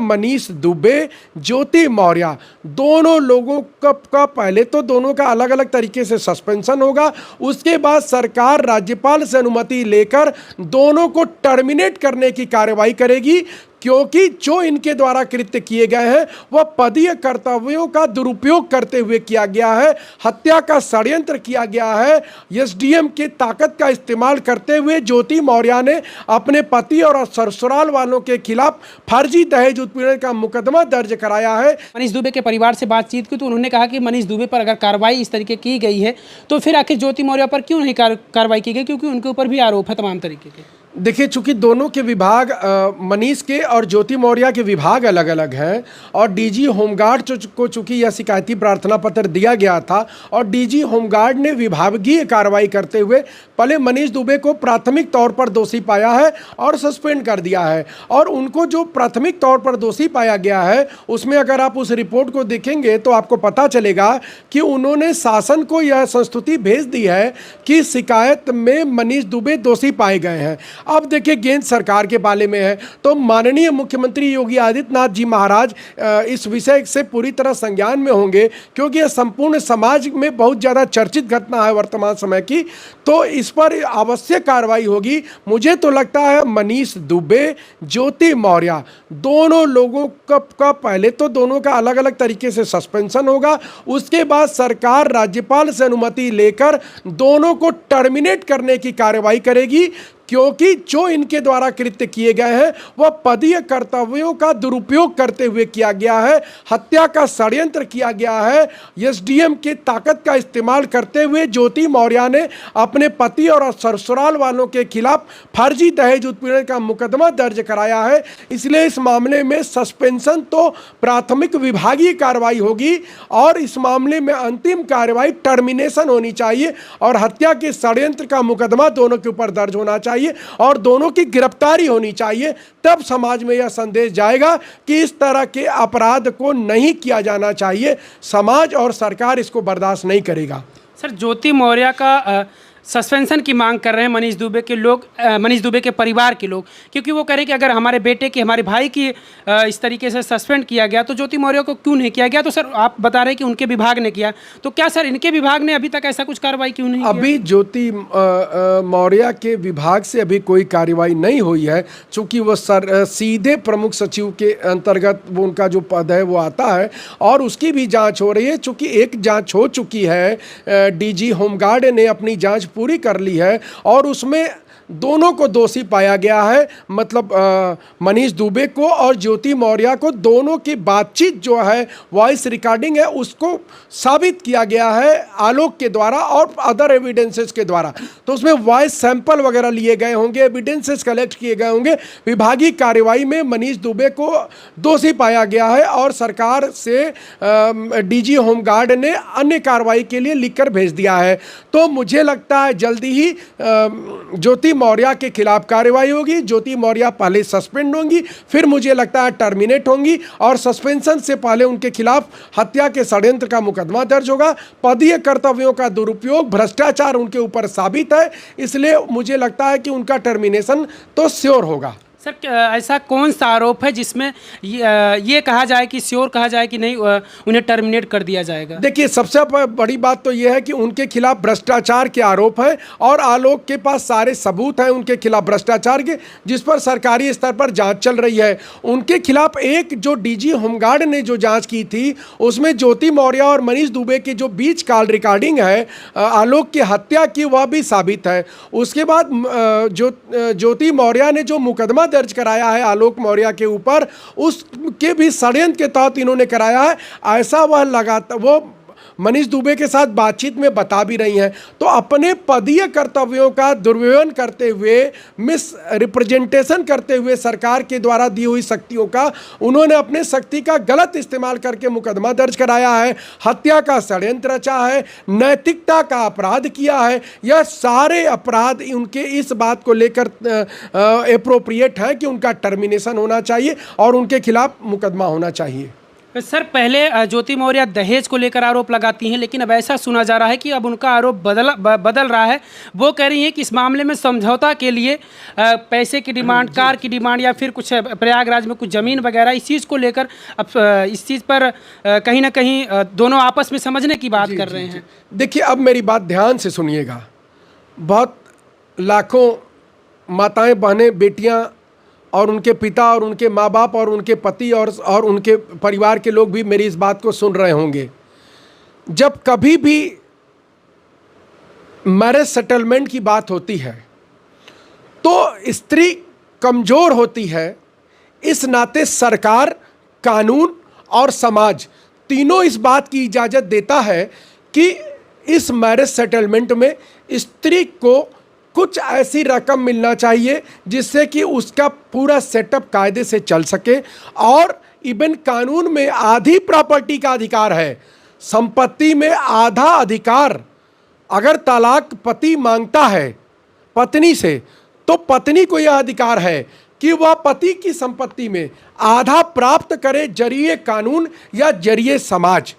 मनीष दुबे, ज्योति मौर्य, दोनों लोगों का पहले तो दोनों का अलग अलग तरीके से सस्पेंशन होगा। उसके बाद सरकार राज्यपाल से अनुमति लेकर दोनों को टर्मिनेट करने की कार्रवाई करेगी, क्योंकि जो इनके द्वारा कृत्य किए गए हैं वह पदीय कर्तव्यों का दुरुपयोग करते हुए किया गया है, हत्या का षड्यंत्र किया गया है। एसडीएम की ताकत का इस्तेमाल करते हुए ज्योति मौर्य ने अपने पति और ससुराल वालों के खिलाफ फर्जी दहेज उत्पीड़न का मुकदमा दर्ज कराया है। मनीष दुबे के परिवार से बातचीत की तो उन्होंने कहा कि मनीष दुबे पर अगर कार्रवाई इस तरीके की गई है तो फिर आखिर ज्योति मौर्य पर क्यों नहीं कार्रवाई की गई, क्योंकि उनके ऊपर भी आरोप है तमाम तरीके के। देखिए, चूंकि दोनों के विभाग मनीष के और ज्योति मौर्य के विभाग अलग अलग हैं और डीजी होमगार्ड को चूंकि यह शिकायती प्रार्थना पत्र दिया गया था और डीजी होमगार्ड ने विभागीय कार्रवाई करते हुए पहले मनीष दुबे को प्राथमिक तौर पर दोषी पाया है और सस्पेंड कर दिया है। और उनको जो प्राथमिक तौर पर दोषी पाया गया है उसमें अगर आप उस रिपोर्ट को देखेंगे तो आपको पता चलेगा कि उन्होंने शासन को यह संस्तुति भेज दी है कि शिकायत में मनीष दुबे दोषी पाए गए हैं। अब देखिए, गेंद सरकार के बाले में है, तो माननीय मुख्यमंत्री योगी आदित्यनाथ जी महाराज इस विषय से पूरी तरह संज्ञान में होंगे, क्योंकि यह संपूर्ण समाज में बहुत ज़्यादा चर्चित घटना है वर्तमान समय की, तो इस पर आवश्यक कार्रवाई होगी। मुझे तो लगता है मनीष दुबे, ज्योति मौर्य, दोनों लोगों का पहले तो दोनों का अलग अलग तरीके से सस्पेंशन होगा। उसके बाद सरकार राज्यपाल से अनुमति लेकर दोनों को टर्मिनेट करने की कार्रवाई करेगी, क्योंकि जो इनके द्वारा कृत्य किए गए हैं वह पदीय कर्तव्यों का दुरुपयोग करते हुए किया गया है, हत्या का षड्यंत्र किया गया है। एसडीएम की ताकत का इस्तेमाल करते हुए ज्योति मौर्य ने अपने पति और ससुराल वालों के खिलाफ फर्जी दहेज उत्पीड़न का मुकदमा दर्ज कराया है। इसलिए इस मामले में सस्पेंशन तो प्राथमिक विभागीय कार्रवाई होगी और इस मामले में अंतिम कार्रवाई टर्मिनेशन होनी चाहिए और हत्या के षड्यंत्र का मुकदमा दोनों के ऊपर दर्ज होना चाहिए और दोनों की गिरफ्तारी होनी चाहिए। तब समाज में यह संदेश जाएगा कि इस तरह के अपराध को नहीं किया जाना चाहिए। समाज और सरकार इसको बर्दाश्त नहीं करेगा। सर, ज्योति मौर्य का सस्पेंशन की मांग कर रहे हैं मनीष दुबे के लोग, मनीष दुबे के परिवार के लोग, क्योंकि वो कह रहे हैं कि अगर हमारे बेटे की, हमारे भाई की इस तरीके से सस्पेंड किया गया तो ज्योति मौर्य को क्यों नहीं किया गया। तो सर, आप बता रहे हैं कि उनके विभाग ने किया, तो क्या सर इनके विभाग ने अभी तक ऐसा कुछ कार्रवाई क्यों नहीं अभी किया? ज्योति मौर्य के विभाग से अभी कोई कार्रवाई नहीं हुई है, चूँकि वो सीधे प्रमुख सचिव के अंतर्गत वो उनका जो पद है वो आता है और उसकी भी जाँच हो रही है। चूँकि एक जाँच हो चुकी है, डीजी होमगार्ड ने अपनी जाँच पूरी कर ली है और उसमें दोनों को दोषी पाया गया है, मतलब मनीष दुबे को और ज्योति मौर्य को। दोनों की बातचीत जो है, वॉइस रिकॉर्डिंग है, उसको साबित किया गया है आलोक के द्वारा और अदर एविडेंसेस के द्वारा। तो उसमें वॉइस सैंपल वगैरह लिए गए होंगे, एविडेंसेस कलेक्ट किए गए होंगे। विभागीय कार्रवाई में मनीष दुबे को दोषी पाया गया है और सरकार से डीजी होमगार्ड ने अन्य कार्रवाई के लिए लिखकर भेज दिया है। तो मुझे लगता है जल्दी ही ज्योति मौर्य के खिलाफ कार्रवाई होगी। ज्योति मौर्य पहले सस्पेंड होंगी, फिर मुझे लगता है टर्मिनेट होंगी और सस्पेंशन से पहले उनके खिलाफ हत्या के षड्यंत्र का मुकदमा दर्ज होगा। पदीय कर्तव्यों का दुरुपयोग, भ्रष्टाचार उनके ऊपर साबित है, इसलिए मुझे लगता है कि उनका टर्मिनेशन तो श्योर होगा। सर, ऐसा कौन सा आरोप है जिसमें ये कहा जाए कि श्योर कहा जाए कि नहीं उन्हें टर्मिनेट कर दिया जाएगा? देखिए, सबसे बड़ी बात तो यह है कि उनके खिलाफ भ्रष्टाचार के आरोप हैं और आलोक के पास सारे सबूत हैं उनके खिलाफ भ्रष्टाचार के, जिस पर सरकारी स्तर पर जांच चल रही है। उनके खिलाफ एक जो डीजी होमगार्ड ने जो जांच की थी उसमें ज्योति मौर्य और मनीष दुबे के जो बीच कॉल रिकॉर्डिंग है आलोक की हत्या की, वह भी साबित है। उसके बाद ज्योति मौर्य ने जो मुकदमा दर्ज कराया है आलोक मौर्य के ऊपर, उसके भी षड्यंत्र के तहत इन्होंने कराया है, ऐसा वह लगातार वो मनीष दुबे के साथ बातचीत में बता भी रही हैं। तो अपने पदीय कर्तव्यों का दुर्व्यवहार करते हुए, मिस रिप्रेजेंटेशन करते हुए सरकार के द्वारा दी हुई शक्तियों का उन्होंने अपने शक्ति का गलत इस्तेमाल करके मुकदमा दर्ज कराया है, हत्या का षड्यंत्र रचा है, नैतिकता का अपराध किया है। यह सारे अपराध उनके इस बात को लेकर एप्रोप्रिएट है कि उनका टर्मिनेशन होना चाहिए और उनके खिलाफ मुकदमा होना चाहिए। सर पहले ज्योति मौर्य दहेज को लेकर आरोप लगाती हैं, लेकिन अब ऐसा सुना जा रहा है कि अब उनका आरोप बदल रहा है। वो कह रही हैं कि इस मामले में समझौता के लिए पैसे की डिमांड, कार की डिमांड या फिर कुछ प्रयागराज में कुछ ज़मीन वगैरह, इस चीज़ को लेकर अब इस चीज़ पर कहीं ना कहीं दोनों आपस में समझने की बात कर रहे हैं। देखिए, अब मेरी बात ध्यान से सुनिएगा। बहुत लाखों माताएं, बहनें, बेटियां और उनके पिता और उनके माँ बाप और उनके पति और उनके परिवार के लोग भी मेरी इस बात को सुन रहे होंगे। जब कभी भी मैरिज सेटलमेंट की बात होती है तो स्त्री कमज़ोर होती है। इस नाते सरकार, कानून और समाज तीनों इस बात की इजाज़त देता है कि इस मैरिज सेटलमेंट में स्त्री को कुछ ऐसी रकम मिलना चाहिए जिससे कि उसका पूरा सेटअप कायदे से चल सके। और इवन कानून में आधी प्रॉपर्टी का अधिकार है, संपत्ति में आधा अधिकार। अगर तलाक पति मांगता है पत्नी से तो पत्नी को यह अधिकार है कि वह पति की संपत्ति में आधा प्राप्त करे, जरिए कानून या जरिए समाज।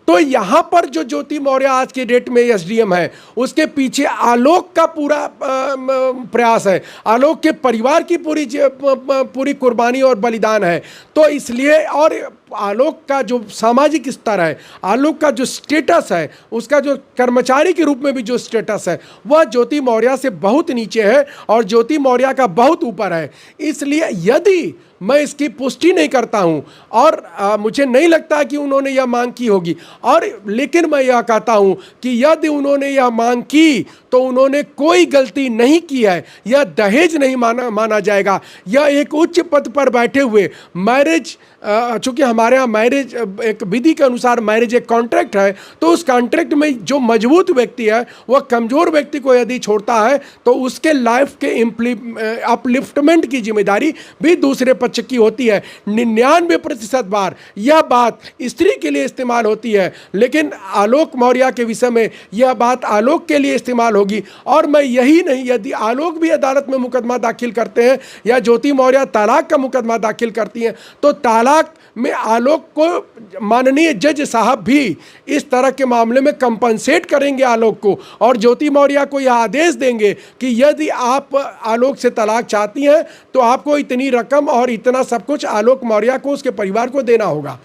तो यहाँ पर जो ज्योति मौर्य आज के डेट में एसडीएम है, उसके पीछे आलोक का पूरा प्रयास है, आलोक के परिवार की पूरी कुर्बानी और बलिदान है। तो इसलिए, और आलोक का जो सामाजिक स्तर है, आलोक का जो स्टेटस है, उसका जो कर्मचारी के रूप में भी जो स्टेटस है, वह ज्योति मौर्य से बहुत नीचे है और ज्योति मौर्य का बहुत ऊपर है। इसलिए यदि मैं इसकी पुष्टि नहीं करता हूं और मुझे नहीं लगता कि उन्होंने यह मांग की होगी, और लेकिन मैं यह कहता हूं कि यदि उन्होंने यह मांग की तो उन्होंने कोई गलती नहीं की है। यह दहेज नहीं माना जाएगा। यह एक उच्च पद पर बैठे हुए मैरिज, चूंकि हमारे यहाँ मैरिज एक विधि के अनुसार मैरिज एक कॉन्ट्रैक्ट है, तो उस कॉन्ट्रैक्ट में जो मजबूत व्यक्ति है वह कमज़ोर व्यक्ति को यदि छोड़ता है तो उसके लाइफ के अपलिफ्टमेंट की जिम्मेदारी भी दूसरे पक्ष की होती है। 99% बार यह बात स्त्री के लिए इस्तेमाल होती है, लेकिन आलोक मौर्य के विषय में यह बात आलोक के लिए इस्तेमाल होगी। और मैं यही नहीं, यदि आलोक भी अदालत में मुकदमा दाखिल करते हैं या ज्योति मौर्य तलाक का मुकदमा दाखिल करती हैं, तो तलाक में आलोक को माननीय जज साहब भी इस तरह के मामले में कंपनसेट करेंगे आलोक को, और ज्योति मौर्य को यह आदेश देंगे कि यदि आप आलोक से तलाक चाहती हैं तो आपको इतनी रकम और इतना सब कुछ आलोक मौर्य को, उसके परिवार को देना होगा।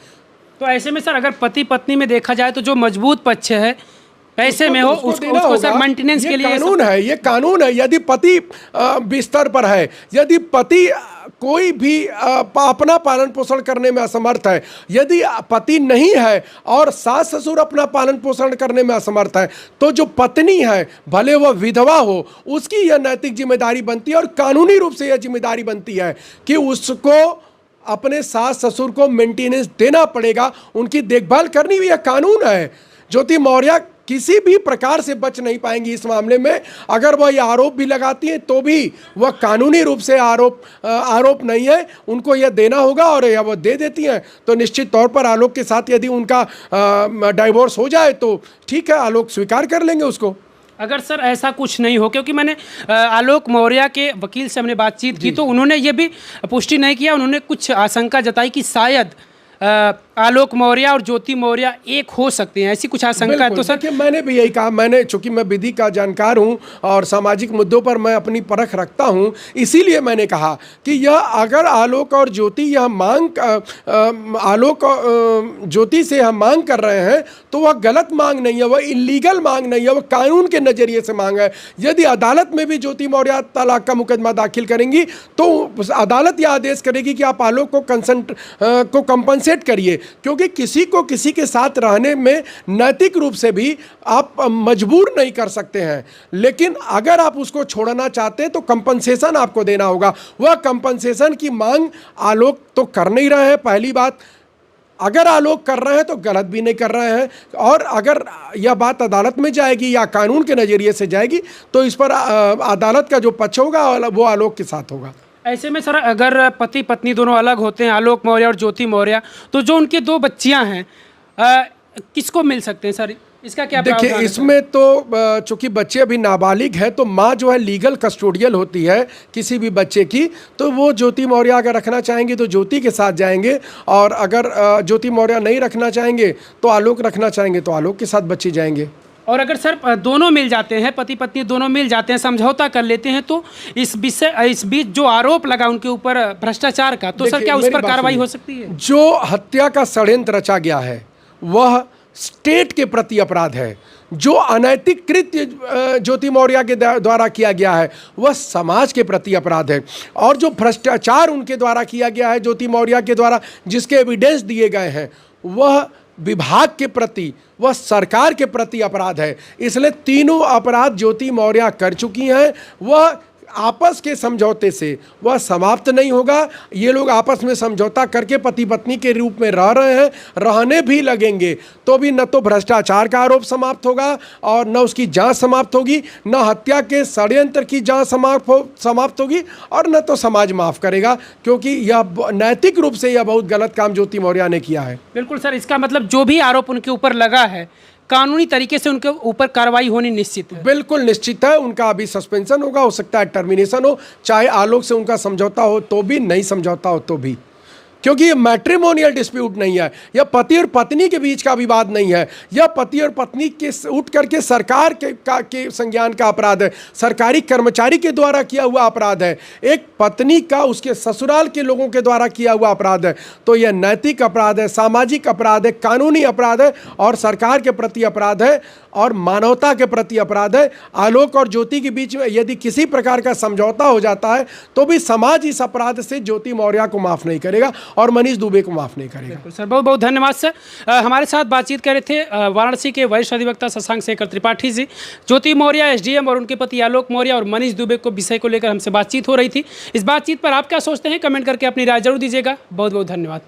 तो ऐसे में सर, अगर पति पत्नी में देखा जाए तो जो मजबूत पक्ष है पैसे में हो उसको सर मेंटेनेंस के लिए कानून है, ये कानून है। यदि पति बिस्तर पर है, यदि पति कोई भी अपना पालन पोषण करने में असमर्थ है, यदि पति नहीं है और सास ससुर अपना पालन पोषण करने में असमर्थ है, तो जो पत्नी है, भले वह विधवा हो, उसकी यह नैतिक जिम्मेदारी बनती है और कानूनी रूप से यह जिम्मेदारी बनती है कि उसको अपने सास ससुर को मेंटेनेंस देना पड़ेगा, उनकी देखभाल करनी भी, यह कानून है। ज्योति मौर्य किसी भी प्रकार से बच नहीं पाएंगी इस मामले में। अगर वह यह आरोप भी लगाती हैं तो भी वह कानूनी रूप से आरोप नहीं है, उनको यह देना होगा, और यह वह दे देती हैं तो निश्चित तौर पर आलोक के साथ यदि उनका डाइवोर्स हो जाए तो ठीक है, आलोक स्वीकार कर लेंगे उसको। अगर सर ऐसा कुछ नहीं हो, क्योंकि मैंने आलोक मौर्य के वकील से हमने बातचीत की तो उन्होंने ये भी पुष्टि नहीं किया, उन्होंने कुछ आशंका जताई कि शायद आलोक मौर्य और ज्योति मौर्य एक हो सकते हैं, ऐसी कुछ आशंका है। तो सर मैंने भी यही कहा, मैंने चूंकि मैं विधि का जानकार हूं और सामाजिक मुद्दों पर मैं अपनी परख रखता हूं, इसीलिए मैंने कहा कि यह अगर आलोक और ज्योति यह मांग आलोक ज्योति से यह मांग कर रहे हैं तो वह गलत मांग नहीं है, वह इलीगल मांग नहीं है, वह कानून के नज़रिए से मांग है। यदि अदालत में भी ज्योति मौर्य तलाक का मुकदमा दाखिल करेंगी तो अदालत यह आदेश करेगी कि आप आलोक को कंपनसेट करिए, क्योंकि किसी को किसी के साथ रहने में नैतिक रूप से भी आप मजबूर नहीं कर सकते हैं, लेकिन अगर आप उसको छोड़ना चाहते हैं तो कंपनसेशन आपको देना होगा। वह कंपनसेशन की मांग आलोक तो कर नहीं रहे हैं। पहली बात, अगर आलोक कर रहे हैं तो गलत भी नहीं कर रहे हैं, और अगर यह बात अदालत में जाएगी या कानून के नज़रिए से जाएगी तो इस पर अदालत का जो पक्ष होगा वो आलोक के साथ होगा। ऐसे में सर, अगर पति पत्नी दोनों अलग होते हैं, आलोक मौर्य और ज्योति मौर्य, तो जो उनके दो बच्चियां हैं किसको मिल सकते हैं सर? इसका क्या देखिए, प्रावधान है? इसमें तो चूंकि बच्चे अभी नाबालिग है, तो माँ जो है लीगल कस्टोडियल होती है किसी भी बच्चे की। तो वो ज्योति मौर्य अगर रखना चाहेंगे तो ज्योति के साथ जाएंगे, और अगर ज्योति मौर्य नहीं रखना चाहेंगे तो आलोक रखना चाहेंगे तो आलोक के साथ बच्चे जाएंगे। और अगर सर दोनों मिल जाते हैं, पति पत्नी दोनों मिल जाते हैं, समझौता कर लेते हैं, तो इस बीच जो आरोप लगा उनके ऊपर भ्रष्टाचार का, तो सर देखिए, क्या उस मेरी पर बात कार्रवाई सुनिए। हो सकती है? जो हत्या का षड्यंत्र रचा गया है वह स्टेट के प्रति अपराध है। जो अनैतिक कृत्य ज्योति मौर्य के द्वारा किया गया है वह समाज के प्रति अपराध है। और जो भ्रष्टाचार उनके द्वारा किया गया है ज्योति मौर्य के द्वारा, जिसके एविडेंस दिए गए हैं, वह विभाग के प्रति, वह सरकार के प्रति अपराध है। इसलिए तीनों अपराध ज्योति मौर्य कर चुकी हैं। वह आपस के समझौते से वह समाप्त नहीं होगा। ये लोग आपस में समझौता करके पति पत्नी के रूप में रह रहे हैं, रहने भी लगेंगे, तो भी न तो भ्रष्टाचार का आरोप समाप्त होगा और न उसकी जांच समाप्त होगी, न हत्या के षड्यंत्र की जांच समाप्त होगी, और न तो समाज माफ करेगा, क्योंकि यह नैतिक रूप से यह बहुत गलत काम ज्योति मौर्य ने किया है। बिल्कुल सर, इसका मतलब जो भी आरोप उनके ऊपर लगा है, कानूनी तरीके से उनके ऊपर कार्रवाई होनी निश्चित है। बिल्कुल निश्चित है। उनका अभी सस्पेंशन होगा, हो सकता है टर्मिनेशन हो, चाहे आलोक से उनका समझौता हो तो भी, नहीं समझौता हो तो भी, क्योंकि ये मैट्रिमोनियल डिस्प्यूट नहीं है, यह पति और पत्नी के बीच का विवाद नहीं है, यह पति और पत्नी के उठ करके सरकार के संज्ञान का अपराध है, सरकारी कर्मचारी के द्वारा किया हुआ अपराध है, एक पत्नी का उसके ससुराल के लोगों के द्वारा किया हुआ अपराध है। तो यह नैतिक अपराध है, सामाजिक अपराध है, कानूनी अपराध है, और सरकार के प्रति अपराध है, और मानवता के प्रति अपराध है। आलोक और ज्योति के बीच में यदि किसी प्रकार का समझौता हो जाता है तो भी समाज इस अपराध से ज्योति मौर्य को माफ नहीं करेगा और मनीष दुबे को माफ नहीं करेगा। बिल्कुल सर, बहुत बहुत धन्यवाद सर। हमारे साथ बातचीत कर रहे थे वाराणसी के वरिष्ठ अधिवक्ता शशांक शेखर त्रिपाठी जी। ज्योति मौर्य एसडीएम और उनके पति आलोक मौर्य और मनीष दुबे को विषय को लेकर हमसे बातचीत हो रही थी। इस बातचीत पर आप क्या सोचते हैं, कमेंट करके अपनी राय जरूर दीजिएगा। बहुत बहुत धन्यवाद।